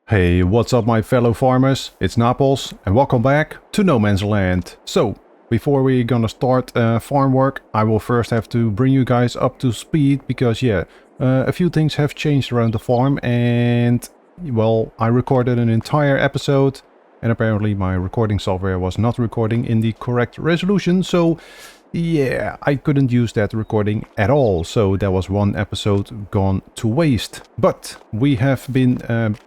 Hey, what's up my fellow farmers? It's Naples and welcome back to No Man's Land. So, before we're gonna start farm work, I will first have to bring you guys up to speed because a few things have changed around the farm and, well, I recorded an entire episode and apparently my recording software was not recording in the correct resolution, so yeah, I couldn't use that recording at all, so that was one episode gone to waste. But we have been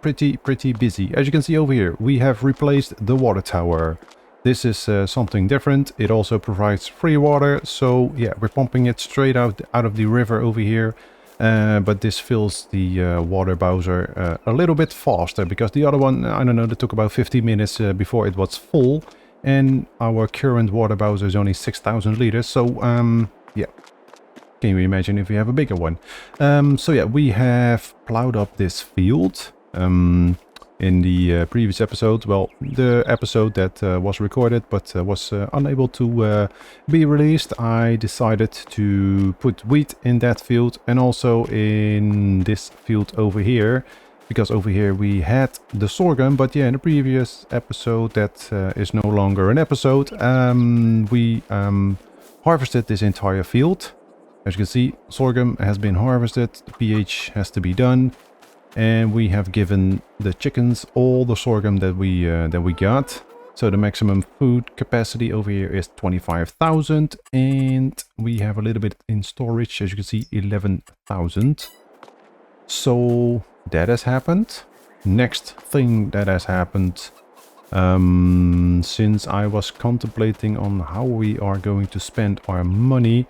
pretty busy. As you can see over here, we have replaced the water tower. This is something different. It also provides free water, so yeah, we're pumping it straight out of the river over here. But this fills the water bowser a little bit faster, because the other one, I don't know, it took about 50 minutes before it was full. And our current water bowser is only 6,000 liters, so yeah, can you imagine if we have a bigger one? So yeah, we have plowed up this field in the previous episode. Well, the episode that was recorded but was unable to be released. I decided to put wheat in that field and also in this field over here. Because over here we had the sorghum, but yeah, in the previous episode that is no longer an episode, we harvested this entire field. As you can see, sorghum has been harvested, the pH has to be done, and we have given the chickens all the sorghum that we got. So the maximum food capacity over here is 25,000, and we have a little bit in storage, as you can see, 11,000. So that has happened. Next thing that has happened, since I was contemplating on how we are going to spend our money,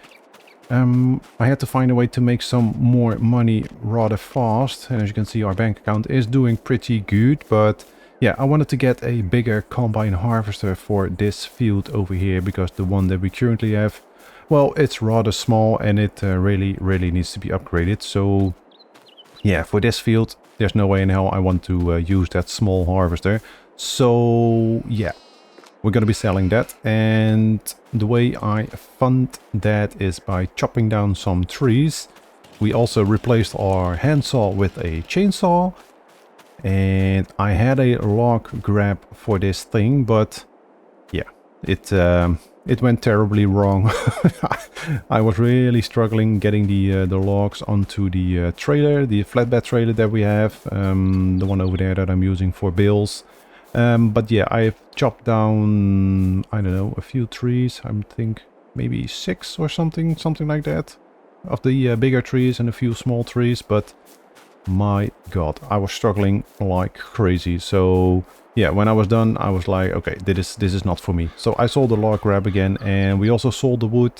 I had to find a way to make some more money rather fast. And as you can see, our bank account is doing pretty good, but yeah, I wanted to get a bigger combine harvester for this field over here, because the one that we currently have, well, it's rather small and it really needs to be upgraded. So yeah, for this field, there's no way in hell I want to use that small harvester. So yeah, we're going to be selling that. And the way I fund that is by chopping down some trees. We also replaced our handsaw with a chainsaw. And I had a log grab for this thing, but yeah, it went terribly wrong. I was really struggling getting the logs onto the trailer, the flatbed trailer that we have, the one over there that I'm using for bales. But yeah, I've chopped down, I don't know, a few trees. I think maybe 6 or something like that, of the bigger trees, and a few small trees. But my god, I was struggling like crazy. So yeah, when I was done, I was like, okay, this is not for me. So I sold the log grab again, and we also sold the wood.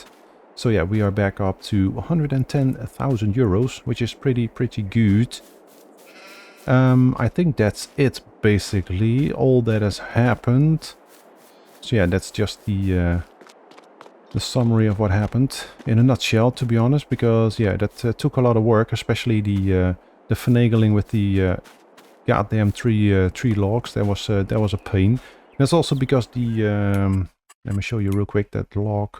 So yeah, we are back up to 110,000 euros, which is pretty good. I think that's it, basically, all that has happened. So yeah, that's just the summary of what happened in a nutshell, to be honest, because yeah, that took a lot of work, especially the finagling with the goddamn tree logs. That was a pain. That's also because the let me show you real quick that log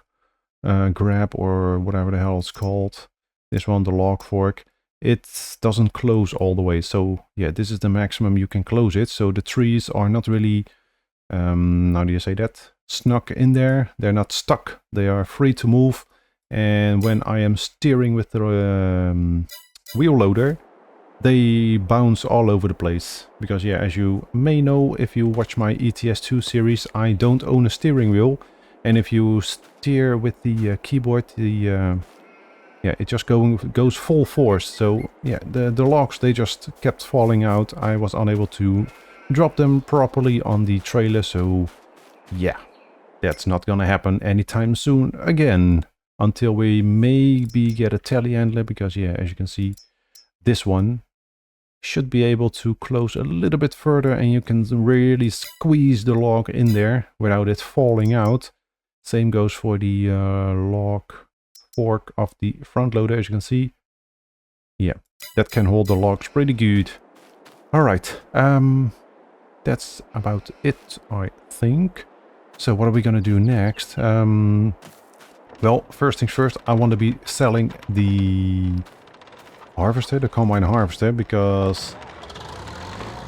grab, or whatever the hell it's called. This one, the log fork, it doesn't close all the way. So yeah, this is the maximum you can close it. So the trees are not really, how do you say that, snuck in there. They're not stuck. They are free to move. And when I am steering with the wheel loader, they bounce all over the place. Because yeah, as you may know, if you watch my ETS2 series, I don't own a steering wheel. And if you steer with the keyboard, yeah, it just goes full force. So yeah, the logs, they just kept falling out. I was unable to drop them properly on the trailer. So yeah, that's not gonna happen anytime soon again. Until we maybe get a telehandler, because yeah, as you can see, this one should be able to close a little bit further, and you can really squeeze the log in there without it falling out. Same goes for the log fork of the front loader, as you can see. Yeah, that can hold the logs pretty good. Alright, that's about it, I think. So what are we gonna do next? Well, first things first, I want to be selling the harvester, the combine harvester, because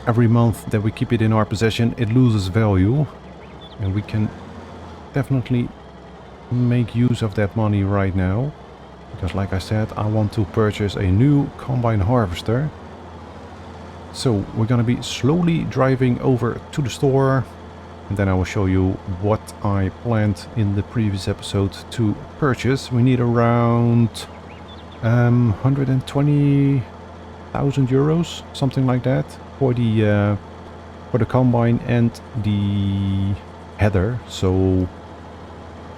every month that we keep it in our possession, it loses value. And we can definitely make use of that money right now. Because like I said, I want to purchase a new combine harvester. So we're gonna be slowly driving over to the store. And then I will show you what I planned in the previous episode to purchase. We need around 120,000 euros, something like that, for the combine and the header. So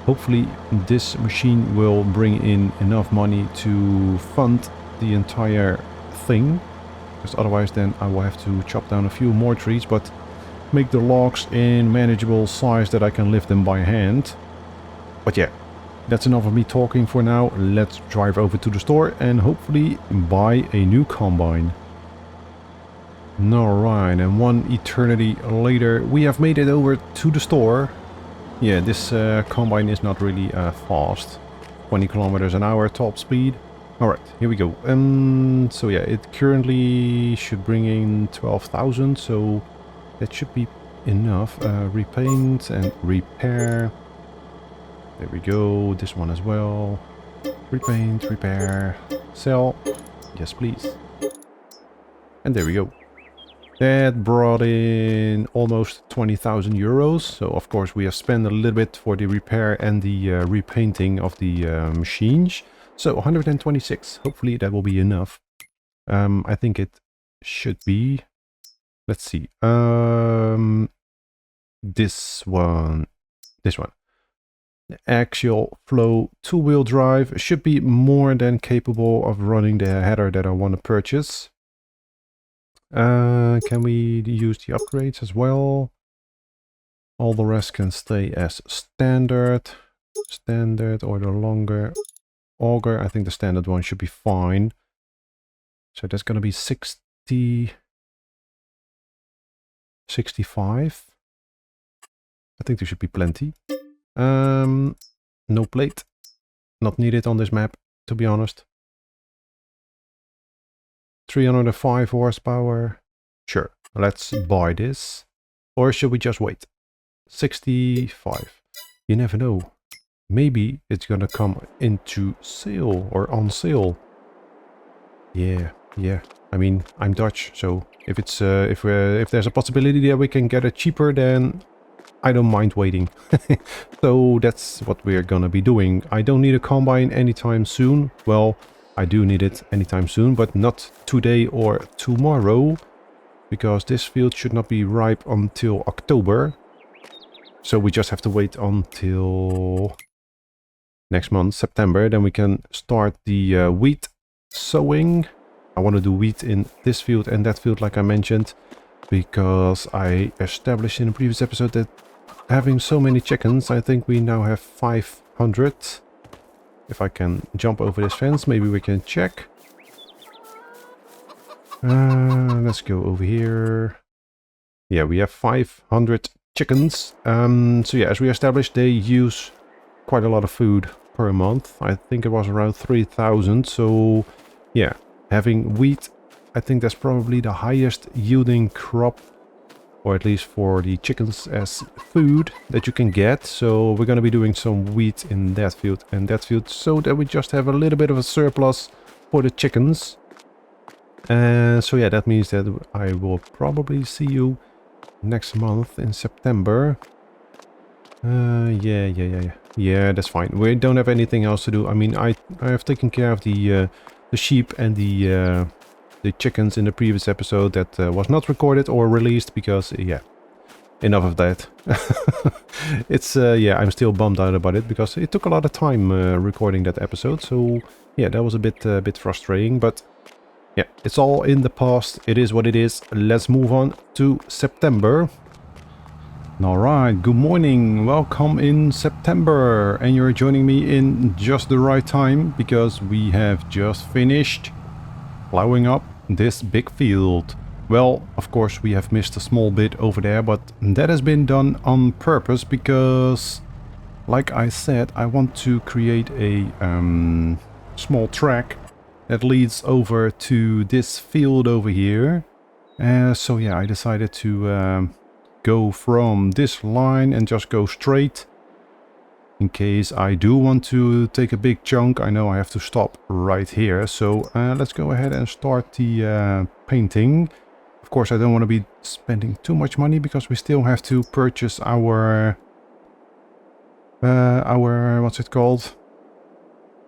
hopefully this machine will bring in enough money to fund the entire thing. Because otherwise then I will have to chop down a few more trees, but make the logs in manageable size that I can lift them by hand. But yeah, that's enough of me talking for now. Let's drive over to the store and hopefully buy a new combine. Alright, and one eternity later we have made it over to the store. Yeah, this combine is not really fast. 20 kilometers an hour top speed. Alright, here we go. So yeah, it currently should bring in 12,000, so that should be enough. Repaint and repair. There we go. This one as well. Repaint, repair, sell. Yes, please. And there we go. That brought in almost 20,000 euros. So of course we have spent a little bit for the repair and the repainting of the machines. So 126. Hopefully that will be enough. I think it should be. Let's see. This one. The axial flow two-wheel drive should be more than capable of running the header that I want to purchase. Can we use the upgrades as well? All the rest can stay as standard. Standard or the longer auger. I think the standard one should be fine. So that's going to be 60... 65. I think there should be plenty. No plate. Not needed on this map, to be honest. 305 horsepower. Sure, let's buy this. Or should we just wait? 65. You never know. Maybe it's gonna come into sale or on sale. Yeah. I mean, I'm Dutch, so if it's if there's a possibility that we can get it cheaper, then I don't mind waiting. So that's what we're gonna be doing. I don't need a combine anytime soon. Well, I do need it anytime soon, but not today or tomorrow, because this field should not be ripe until October. So we just have to wait until next month, September. Then we can start the wheat sowing. I want to do wheat in this field and that field, like I mentioned, because I established in a previous episode that having so many chickens, I think we now have 500. If I can jump over this fence, maybe we can check. Let's go over here. Yeah, we have 500 chickens. So yeah, as we established, they use quite a lot of food per month. I think it was around 3,000. So yeah. Having wheat, I think that's probably the highest yielding crop, or at least for the chickens as food that you can get. So we're going to be doing some wheat in that field and that field, so that we just have a little bit of a surplus for the chickens. So yeah, that means that I will probably see you next month in September. Yeah, that's fine. We don't have anything else to do. I mean, I have taken care of the sheep and the chickens in the previous episode that was not recorded or released because, yeah, enough of that. It's, yeah, I'm still bummed out about it because it took a lot of time recording that episode. So, yeah, that was a bit frustrating, but yeah, it's all in the past. It is what it is. Let's move on to September. Alright, good morning. Welcome in September. And you're joining me in just the right time because we have just finished plowing up this big field. Well, of course, we have missed a small bit over there, but that has been done on purpose because, like I said, I want to create a small track that leads over to this field over here. So yeah, I decided to go from this line and just go straight. In case I do want to take a big chunk, I know I have to stop right here. So let's go ahead and start the painting. Of course, I don't want to be spending too much money because we still have to purchase our what's it called?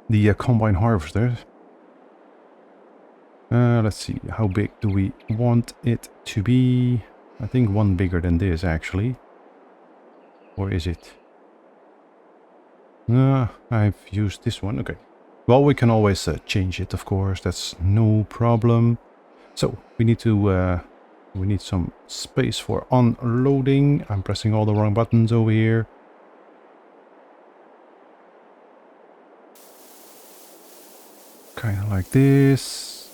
The combine harvester. Let's see, how big do we want it to be? I think one bigger than this actually. Or is it? I've used this one. Okay. Well, we can always change it, of course. That's no problem. So we need to we need some space for unloading. I'm pressing all the wrong buttons over here. Kind of like this.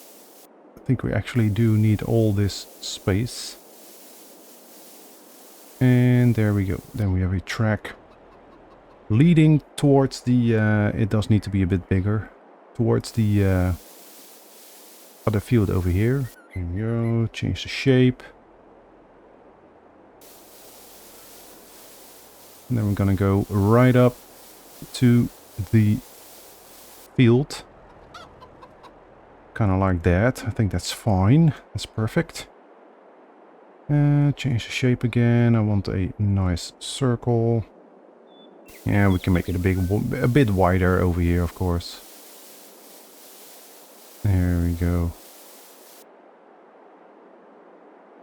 I think we actually do need all this space. And there we go. Then we have a track leading towards the, it does need to be a bit bigger, towards the other field over here. There we go, change the shape. And then we're gonna go right up to the field. Kind of like that. I think that's fine. That's perfect. Change the shape again. I want a nice circle. Yeah, we can make it a bit wider over here, of course. There we go.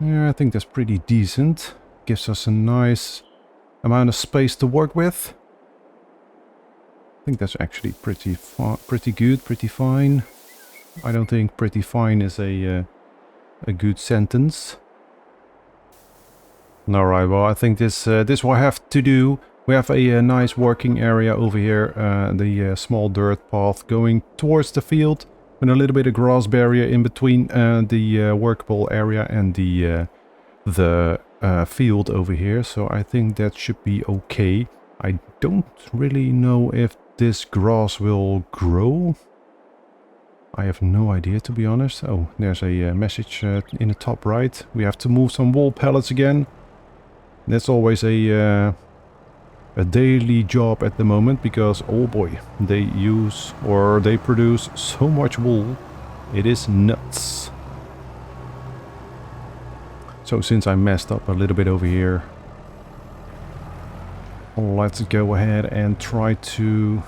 Yeah, I think that's pretty decent. Gives us a nice amount of space to work with. I think that's actually pretty good, pretty fine. I don't think pretty fine is a good sentence. Alright, well, I think this will have to do. We have a nice working area over here, the small dirt path going towards the field, and a little bit of grass barrier in between the workable area and the field over here. So I think that should be okay. I don't really know if this grass will grow. I have no idea, to be honest. Oh, there's a message in the top right. We have to move some wool pallets again. That's always a daily job at the moment because, oh boy, they produce so much wool. It is nuts. So since I messed up a little bit over here, let's go ahead and try to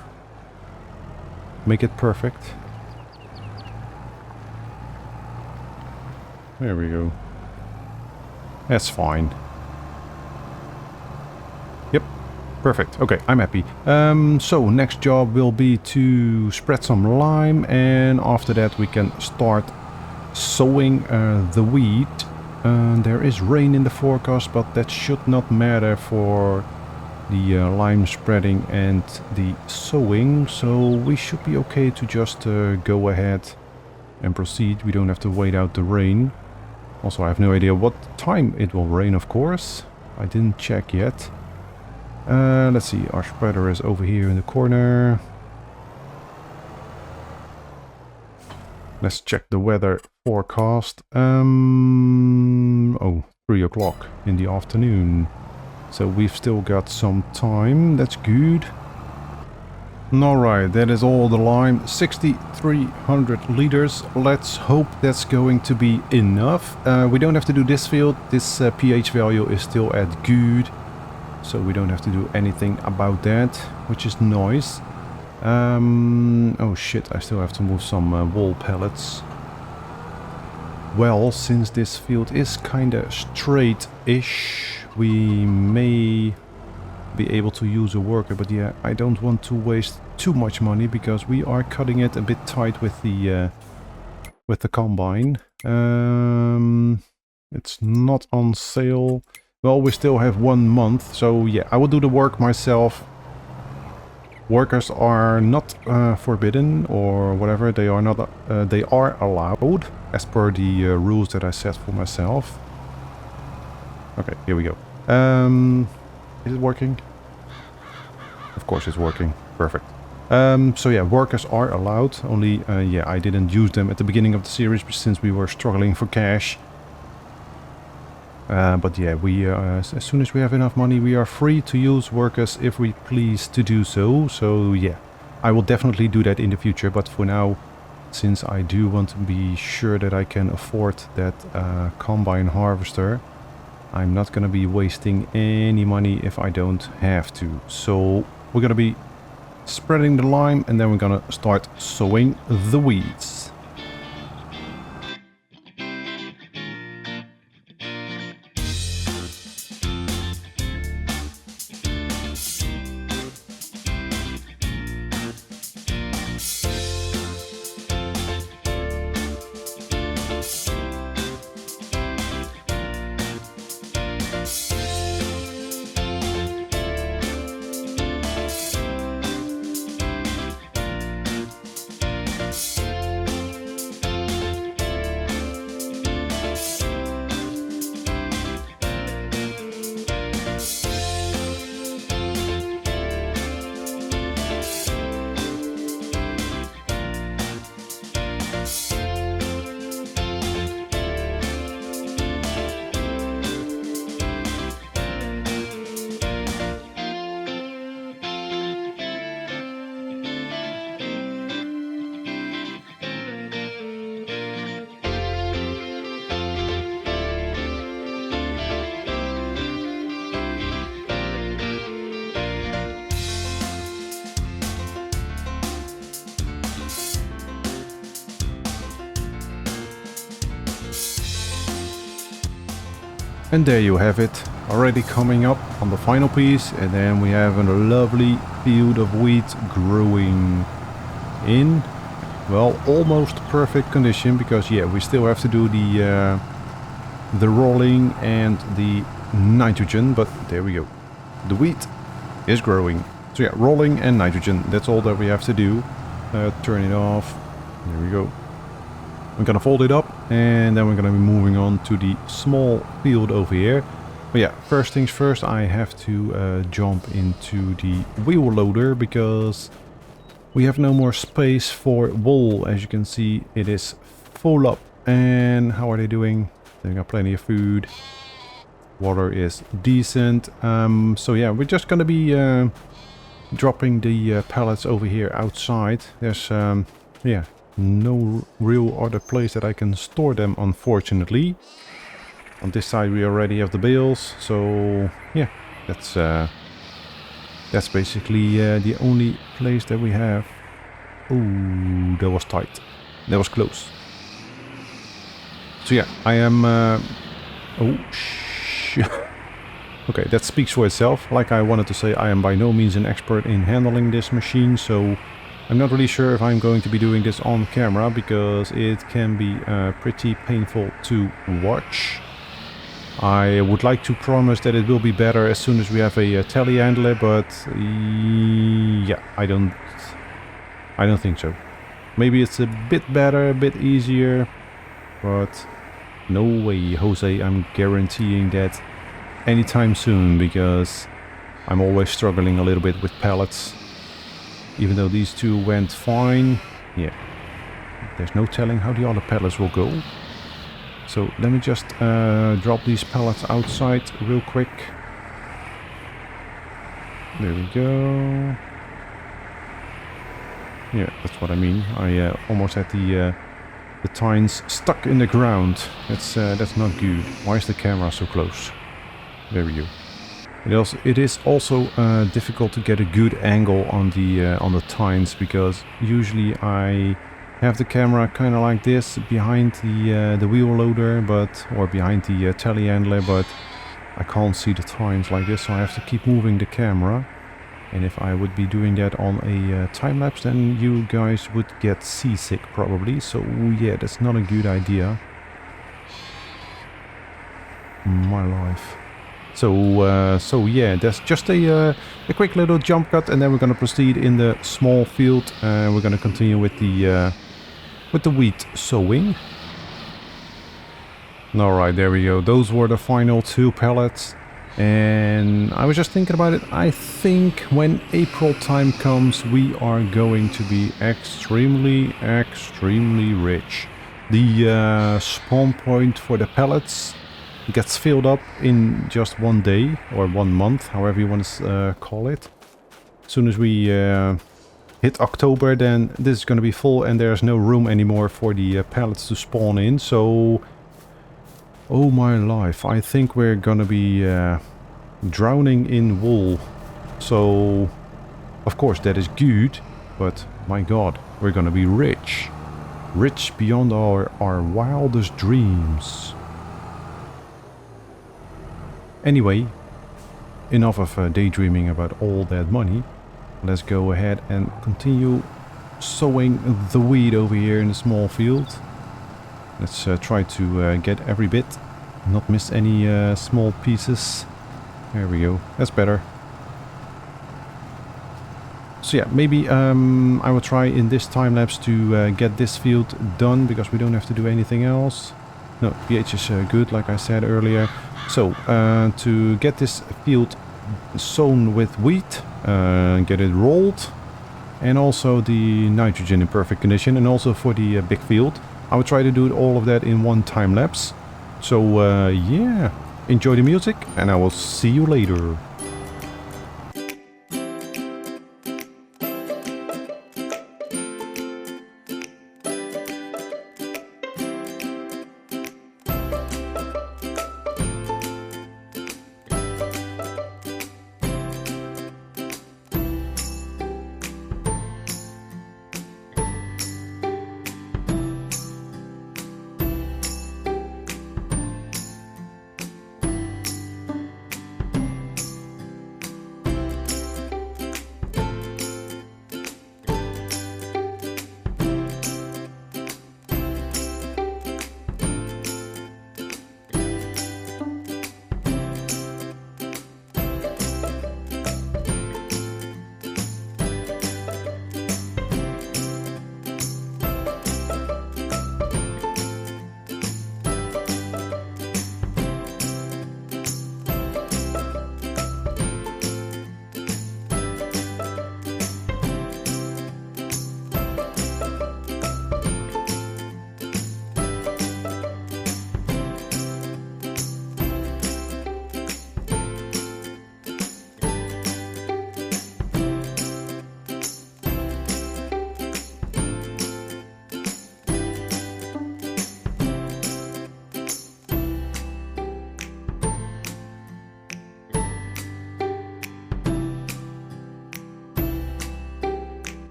make it perfect. There we go. That's fine. Yep. Perfect. Okay, I'm happy. So next job will be to spread some lime, and after that we can start sowing the wheat. There is rain in the forecast, but that should not matter for the lime spreading and the sowing. So we should be okay to just go ahead and proceed. We don't have to wait out the rain. Also, I have no idea what time it will rain, of course. I didn't check yet. Let's see, our spreader is over here in the corner. Let's check the weather forecast. Oh, 3 o'clock in the afternoon. So we've still got some time. That's good. Alright, that is all the lime. 6,300 liters. Let's hope that's going to be enough. We don't have to do this field. This pH value is still at good. So we don't have to do anything about that, which is nice. Oh shit, I still have to move some wool pellets. Well, since this field is kinda straight-ish, we may be able to use a worker, but yeah, I don't want to waste too much money because we are cutting it a bit tight with the combine. It's not on sale. Well, we still have 1 month, so yeah, I will do the work myself. Workers are not forbidden or whatever. They are not. They are allowed as per the rules that I set for myself. Okay, here we go. Is it working? Of course it's working. Perfect. So yeah, workers are allowed. Only, yeah, I didn't use them at the beginning of the series since we were struggling for cash. But yeah, we as soon as we have enough money, we are free to use workers if we please to do so. So yeah, I will definitely do that in the future. But for now, since I do want to be sure that I can afford that combine harvester, I'm not going to be wasting any money if I don't have to. So we're going to be spreading the lime, and then we're going to start sowing the weeds. And there you have it, already coming up on the final piece, and then we have a lovely field of wheat growing in, well, almost perfect condition, because yeah, we still have to do the rolling and the nitrogen, but there we go. The wheat is growing. So yeah, rolling and nitrogen, that's all that we have to do. Turn it off. There we go. We're gonna fold it up, and then we're gonna be moving on to the small field over here. But yeah, first things first, I have to jump into the wheel loader, because we have no more space for wool. As you can see, it is full up. And how are they doing? They got plenty of food. Water is decent. So yeah, we're just gonna be dropping the pallets over here outside. There's yeah, no real other place that I can store them, unfortunately. On this side we already have the bales, so yeah, that's basically the only place that we have. Ooh, that was tight. That was close. So yeah, I am oh shit. Okay, that speaks for itself. Like I wanted to say, I am by no means an expert in handling this machine, so I'm not really sure if I'm going to be doing this on camera, because it can be pretty painful to watch. I would like to promise that it will be better as soon as we have a telehandler, but yeah, I don't think so. Maybe it's a bit better, a bit easier, but no way, Jose, I'm guaranteeing that anytime soon, because I'm always struggling a little bit with pallets. Even though these two went fine, yeah, there's no telling how the other pallets will go. So let me just drop these pallets outside real quick. There we go. Yeah, that's what I mean. I almost had the tines stuck in the ground. That's not good. Why is the camera so close? There we go. It is also difficult to get a good angle on the tines, because usually I have the camera kind of like this behind the wheel loader, or behind the telehandler, but I can't see the tines like this, so I have to keep moving the camera. And if I would be doing that on a time lapse, then you guys would get seasick probably. So yeah, that's not a good idea. My life. So yeah, that's just a quick little jump cut, and then we're gonna proceed in the small field. We're gonna continue with the wheat sowing. All right, there we go. Those were the final 2 pallets, and I was just thinking about it. I think when April time comes, we are going to be extremely rich. The spawn point for the pallets gets filled up in just one day or 1 month, however you want to call it. As soon as we hit October, then this is going to be full and there's no room anymore for the pallets to spawn in. So, oh my life, I think we're going to be drowning in wool. So, of course, that is good, but my god, we're going to be rich. Rich beyond our wildest dreams. Anyway, enough of daydreaming about all that money. Let's go ahead and continue sowing the wheat over here in the small field. Let's try to get every bit, not miss any small pieces. There we go, that's better. So yeah, maybe I will try in this time lapse to get this field done, because we don't have to do anything else. No, pH is good, like I said earlier. So, to get this field sown with wheat, get it rolled, and also the nitrogen in perfect condition, and also for the big field, I will try to do all of that in one time lapse. So, yeah, enjoy the music, and I will see you later.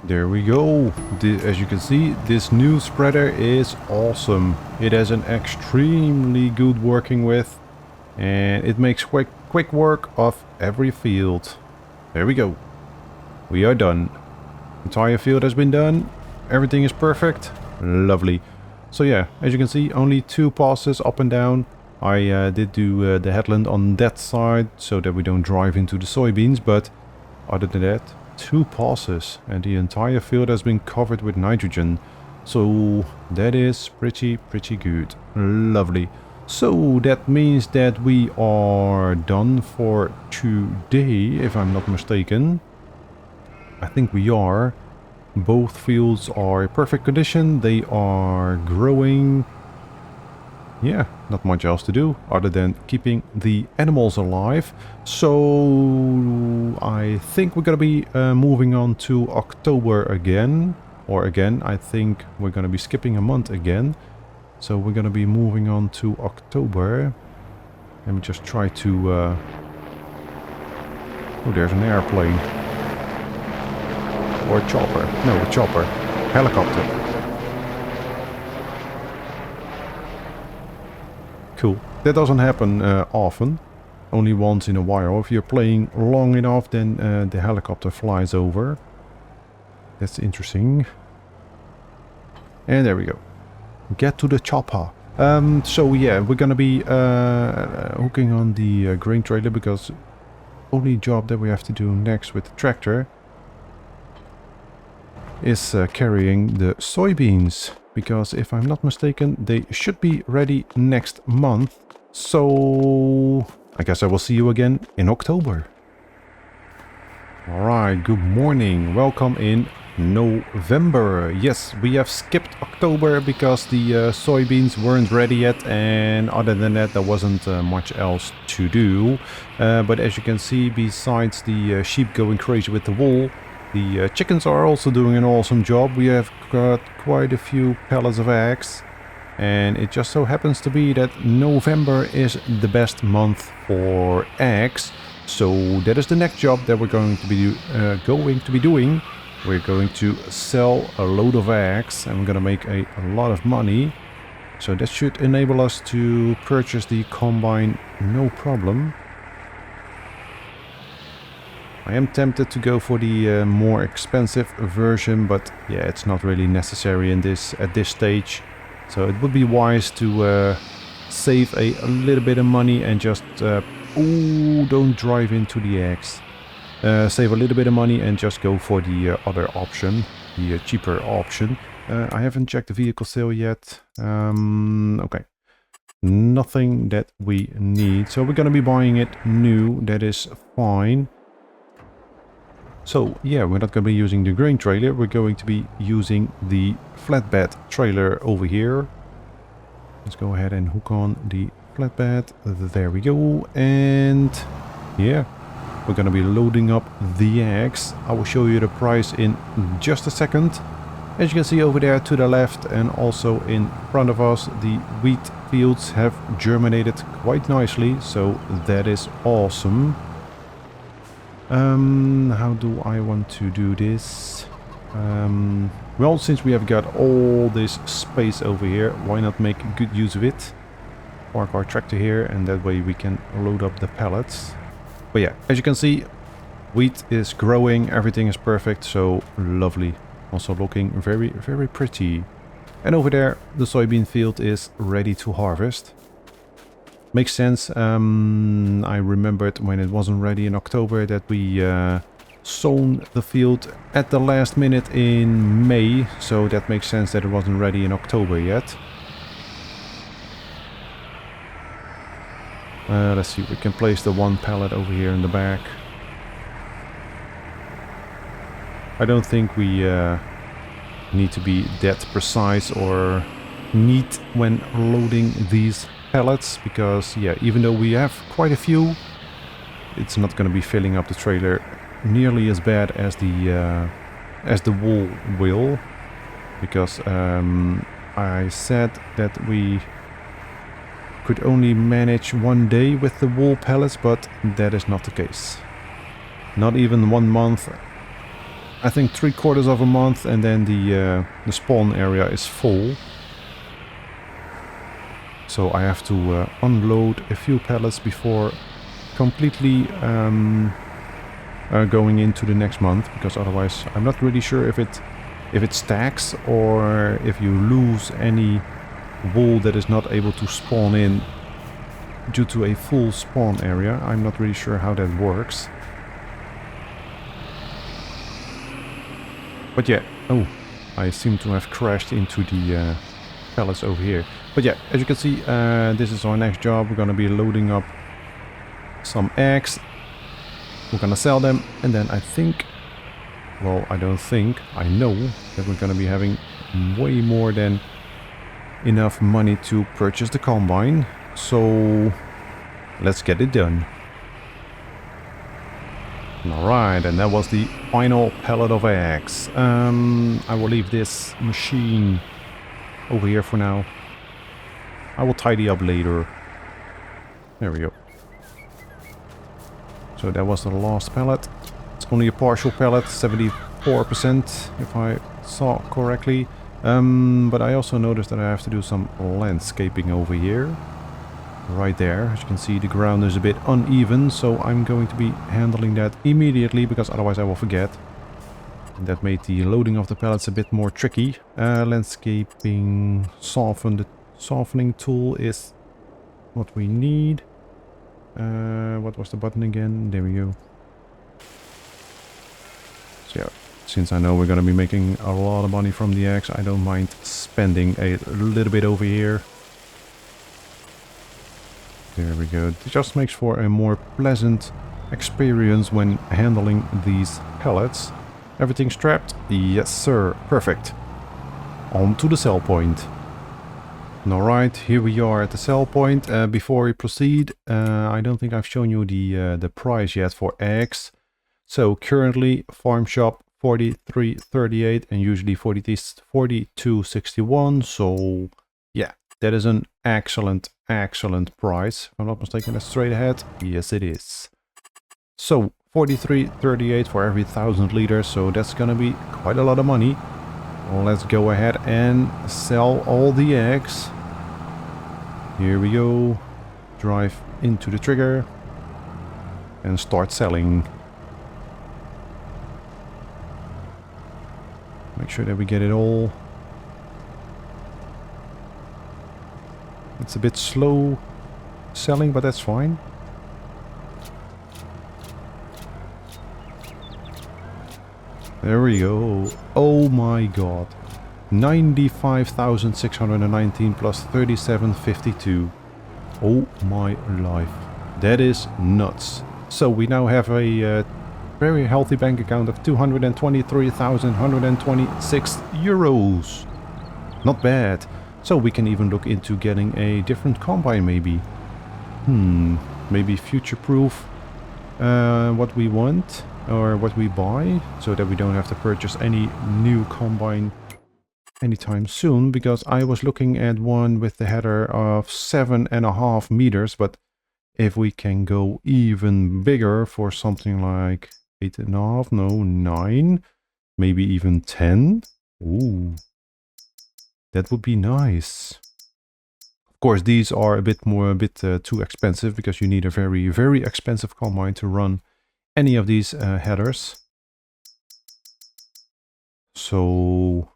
There we go. As you can see, this new spreader is awesome. It has an extremely good working with, and it makes quick work of every field. There we go. We are done. Entire field has been done. Everything is perfect. Lovely. So yeah, as you can see, only 2 passes up and down. I did do the headland on that side so that we don't drive into the soybeans, but other than that, 2 passes and the entire field has been covered with nitrogen. So that is pretty good. Lovely. So that means that we are done for today, if I'm not mistaken. I think we are. Both fields are in perfect condition. They are growing. Yeah, not much else to do other than keeping the animals alive. So I think we're gonna be moving on to October again. Or again, I think we're gonna be skipping a month again. So we're gonna be moving on to October. Let me just try to... Oh, there's an airplane. Or a chopper. No, a chopper. Helicopter. Cool. That doesn't happen often. Only once in a while. If you're playing long enough, then the helicopter flies over. That's interesting. And there we go. Get to the chopper. So yeah, we're gonna be hooking on the grain trailer, because only job that we have to do next with the tractor is carrying the soybeans. Because if I'm not mistaken, they should be ready next month. So I guess I will see you again in October. Alright, good morning. Welcome in November. Yes, we have skipped October because the soybeans weren't ready yet, and other than that there wasn't much else to do. But as you can see, besides the sheep going crazy with the wool, the chickens are also doing an awesome job. We have got quite a few pallets of eggs, and it just so happens to be that November is the best month for eggs. So that is the next job that we're going to be doing. We're going to sell a load of eggs, and we're going to make a lot of money. So that should enable us to purchase the combine no problem. I am tempted to go for the more expensive version, but yeah, it's not really necessary at this stage. So it would be wise to save a little bit of money and just don't drive into the eggs. Save a little bit of money and just go for the other option, the cheaper option. I haven't checked the vehicle sale yet. Okay, nothing that we need. So we're going to be buying it new. That is fine. So yeah, we're not going to be using the grain trailer. We're going to be using the flatbed trailer over here. Let's go ahead and hook on the flatbed. There we go. And yeah, we're going to be loading up the eggs. I will show you the price in just a second. As you can see over there to the left and also in front of us, the wheat fields have germinated quite nicely. So that is awesome. How do I want to do this? Well, since we have got all this space over here, why not make good use of it? Park our tractor here, and that way we can load up the pallets. But yeah, as you can see, wheat is growing, everything is perfect, so lovely. Also looking very, very pretty. And over there, the soybean field is ready to harvest. Makes sense. I remembered when it wasn't ready in October that we sown the field at the last minute in May, so that makes sense that it wasn't ready in October yet. Let's see, we can place the one pallet over here in the back. I don't think we need to be that precise or neat when loading these pallets, because yeah, even though we have quite a few, it's not going to be filling up the trailer nearly as bad as the wool will, because I said that we could only manage one day with the wool pallets, but that is not the case. Not even 1 month. I think 3/4 of a month, and then the spawn area is full. So I have to unload a few pallets before completely going into the next month, because otherwise I'm not really sure if it stacks or if you lose any wool that is not able to spawn in due to a full spawn area. I'm not really sure how that works. But yeah, oh, I seem to have crashed into the pallets over here. But yeah, as you can see, this is our next job. We're going to be loading up some eggs. We're going to sell them, and then I think, well, I don't think, I know that we're going to be having way more than enough money to purchase the combine. So let's get it done. Alright, and that was the final pallet of eggs. I will leave this machine over here for now. I will tidy up later. There we go. So that was the last pallet. It's only a partial pallet, 74% if I saw correctly. But I also noticed that I have to do some landscaping over here. Right there, as you can see, the ground is a bit uneven, so I'm going to be handling that immediately, because otherwise I will forget. And that made the loading of the pallets a bit more tricky. Landscaping the softening tool is what we need. What was the button again? There we go. So yeah, since I know we're going to be making a lot of money from the eggs, I don't mind spending a little bit over here. There we go. It just makes for a more pleasant experience when handling these pallets. Everything strapped? Yes, sir. Perfect. On to the sell point. Alright, here we are at the sell point. Before we proceed, I don't think I've shown you the price yet for eggs. So currently, farm shop 43.38 and usually 42.61. So yeah, that is an excellent price. If I'm not mistaken, that's straight ahead. Yes, it is. So 43.38 for every 1,000 liters. So that's gonna be quite a lot of money. Well, let's go ahead and sell all the eggs. Here we go. Drive into the trigger and start selling. Make sure that we get it all. It's a bit slow selling, but that's fine. There we go. Oh my god. 95,619 plus 37.52. Oh my life. That is nuts. So we now have a very healthy bank account of 223,126 euros. Not bad. So we can even look into getting a different combine maybe. Maybe future-proof what we want or what we buy, so that we don't have to purchase any new combine anytime soon, because I was looking at one with the header of 7.5 meters, but if we can go even bigger for something like 8.5, no, 9, maybe even 10. Ooh, that would be nice. Of course, these are a bit too expensive, because you need a very expensive combine to run any of these headers. So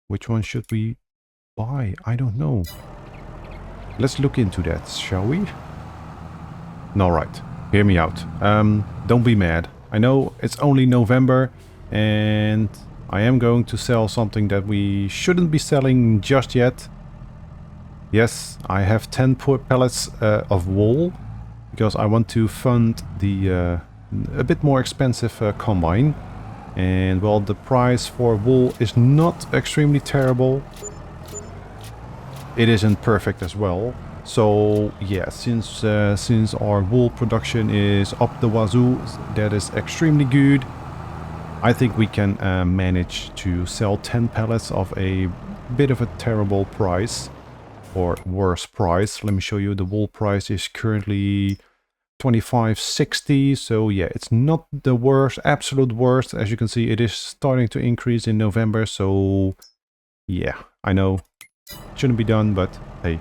which one should we buy? I don't know. Let's look into that, shall we? Alright, hear me out. Don't be mad. I know it's only November and I am going to sell something that we shouldn't be selling just yet. Yes, I have 10 pallets of wool because I want to fund the a bit more expensive combine. And well, the price for wool is not extremely terrible. It isn't perfect as well. So yeah, since our wool production is up the wazoo, that is extremely good. I think we can manage to sell 10 pallets of a bit of a terrible price, or worse price. Let me show you. The wool price is currently 25.60, so yeah, it's not the worst, absolute worst. As you can see, it is starting to increase in November, so yeah, I know shouldn't be done, but hey,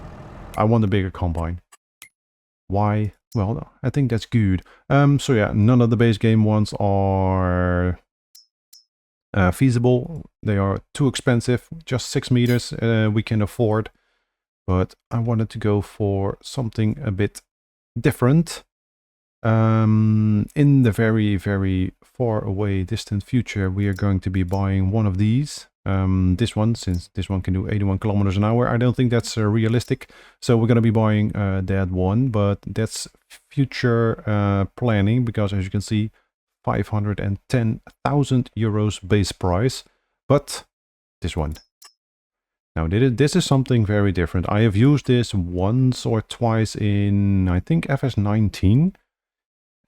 I want a bigger combine. Why? Well, I think that's good. So yeah, none of the base game ones are feasible. They are too expensive. Just 6 meters we can afford, but I wanted to go for something a bit different. In the very far away distant future, we are going to be buying one of these. This one, since this one can do 81 kilometers an hour. I don't think that's realistic, so we're going to be buying that one, but that's future planning, because as you can see, 510,000 euros base price. But this one, now this is something very different. I have used this once or twice in, I think, FS19.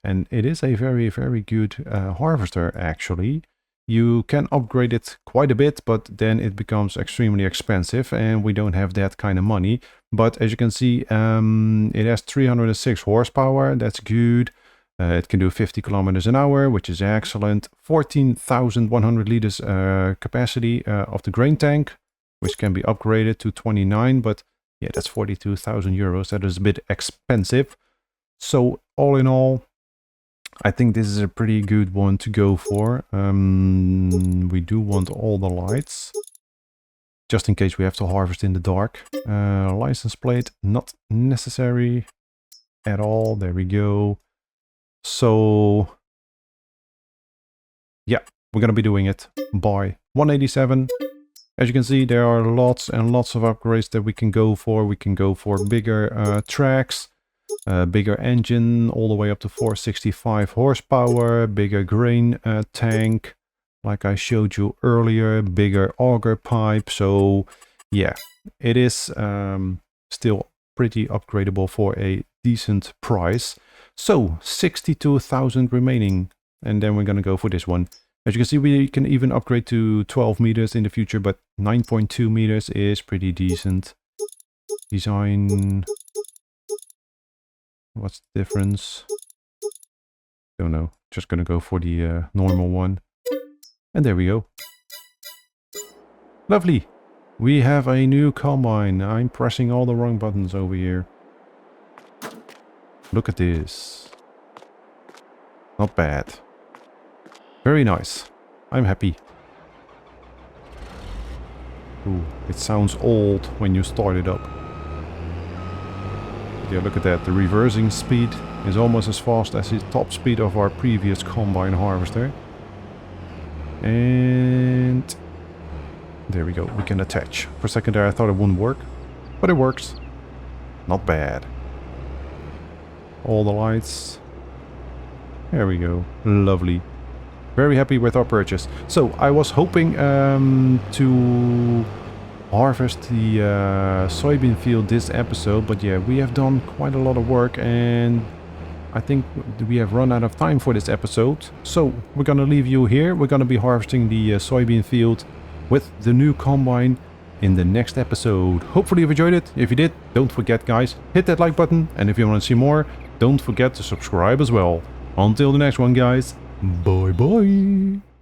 And it is a very good harvester, actually. You can upgrade it quite a bit, but then it becomes extremely expensive, and we don't have that kind of money. But as you can see, it has 306 horsepower. That's good. It can do 50 kilometers an hour, which is excellent. 14,100 liters capacity of the grain tank, which can be upgraded to 29. But yeah, that's 42,000 euros. That is a bit expensive. So all in all, I think this is a pretty good one to go for. We do want all the lights, just in case we have to harvest in the dark. License plate, not necessary at all. There we go. So yeah, we're going to be doing it by 187. As you can see, there are lots and lots of upgrades that we can go for. We can go for bigger tracks. Bigger engine, all the way up to 465 horsepower, bigger grain tank, like I showed you earlier, bigger auger pipe. So yeah, it is still pretty upgradable for a decent price. So 62,000 remaining, and then we're gonna go for this one. As you can see, we can even upgrade to 12 meters in the future, but 9.2 meters is pretty decent. Design, what's the difference? Don't know, just gonna go for the normal one. And there we go. Lovely. We have a new combine. I'm pressing all the wrong buttons over here. Look at this. Not bad. Very nice. I'm happy. Ooh, it sounds old when you start it up. But yeah, look at that. The reversing speed is almost as fast as the top speed of our previous combine harvester. And there we go. We can attach. For a second there I thought it wouldn't work, but it works. Not bad. All the lights. There we go. Lovely. Very happy with our purchase. So I was hoping to harvest the soybean field this episode, but yeah, we have done quite a lot of work and I think we have run out of time for this episode. So we're gonna leave you here. We're gonna be harvesting the soybean field with the new combine in the next episode. Hopefully you've enjoyed it. If you did, don't forget guys, hit that like button, and if you want to see more, don't forget to subscribe as well. Until the next one guys, bye bye.